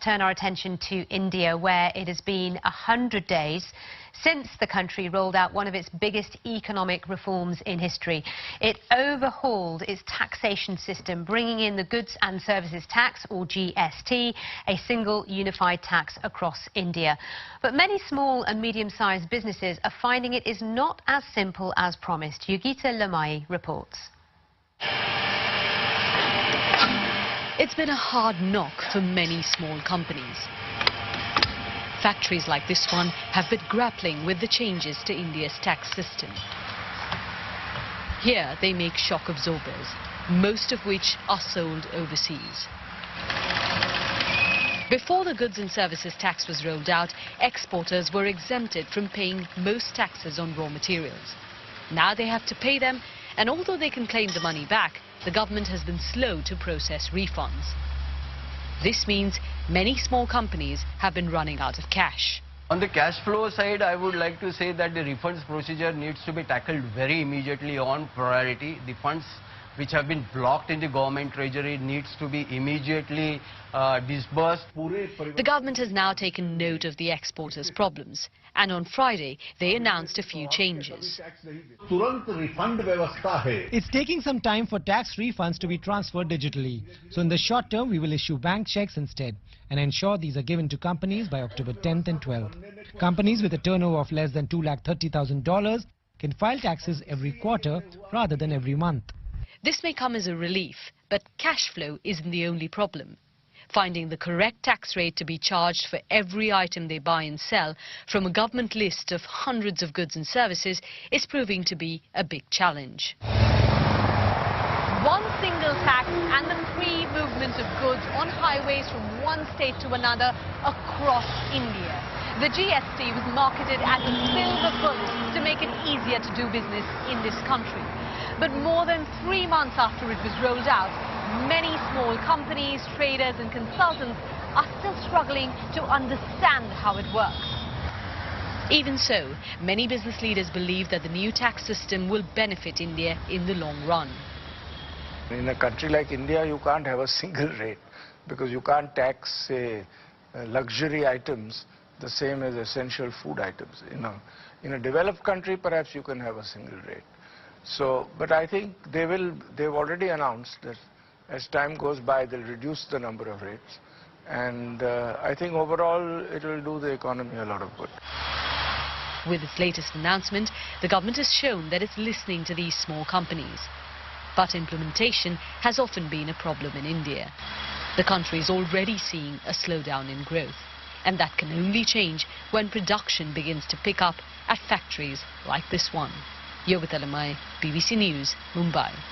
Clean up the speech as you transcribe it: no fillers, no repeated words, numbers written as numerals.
turn our attention to India, where it has been 100 days since the country rolled out one of its biggest economic reforms in history. It overhauled its taxation system, bringing in the Goods and Services Tax, or GST, a single unified tax across India. But many small and medium-sized businesses are finding it is not as simple as promised. Yogita Lamai reports. It's been a hard knock for many small companies. Factories like this one have been grappling with the changes to India's tax system. Here they make shock absorbers, most of which are sold overseas. Before the Goods and Services Tax was rolled out, exporters were exempted from paying most taxes on raw materials. Now they have to pay them, and although they can claim the money back, the government has been slow to process refunds. This means many small companies have been running out of cash. On the cash flow side, I would like to say that the refunds procedure needs to be tackled very immediately on priority. The funds which have been blocked in the government treasury needs to be immediately disbursed. The government has now taken note of the exporters' problems, and on Friday they announced a few changes. It's taking some time for tax refunds to be transferred digitally. So in the short term, we will issue bank checks instead and ensure these are given to companies by October 10th and 12th. Companies with a turnover of less than $230,000 can file taxes every quarter rather than every month. This may come as a relief, but cash flow isn't the only problem. Finding the correct tax rate to be charged for every item they buy and sell from a government list of hundreds of goods and services is proving to be a big challenge. One single tax and the free movement of goods on highways from one state to another across India. The GST was marketed as a silver bullet to make it easier to do business in this country. But more than 3 months after it was rolled out, many small companies, traders and consultants are still struggling to understand how it works. Even so, many business leaders believe that the new tax system will benefit India in the long run. In a country like India, you can't have a single rate because you can't tax, say, luxury items the same as essential food items. In a developed country, perhaps you can have a single rate. So, but I think they've already announced that as time goes by, they'll reduce the number of rates. And I think overall, it will do the economy a lot of good. With its latest announcement, the government has shown that it's listening to these small companies. But implementation has often been a problem in India. The country is already seeing a slowdown in growth. And that can only change when production begins to pick up at factories like this one. Yogita Lamai, BBC News, Mumbai.